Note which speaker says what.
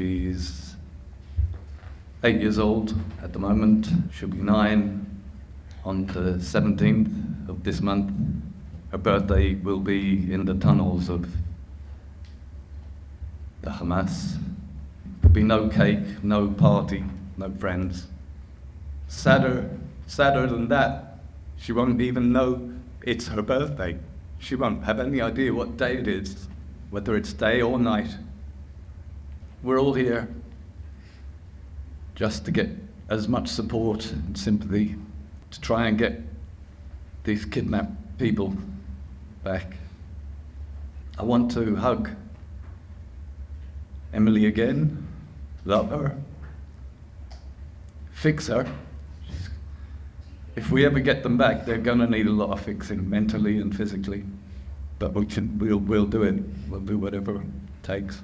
Speaker 1: She's 8 years old at the moment. She'll be 9 on the 17th of this month. Her birthday will be in the tunnels of the Hamas. There'll be no cake, no party, no friends. Sadder than that, she won't even know it's her birthday. She won't have any idea what day it is, whether it's day or night. We're all here just to get as much support and sympathy to try and get these kidnapped people back. I want to hug Emily again, love her, fix her. If we ever get them back, they're gonna need a lot of fixing, mentally and physically. But we'll do it. We'll do whatever it takes.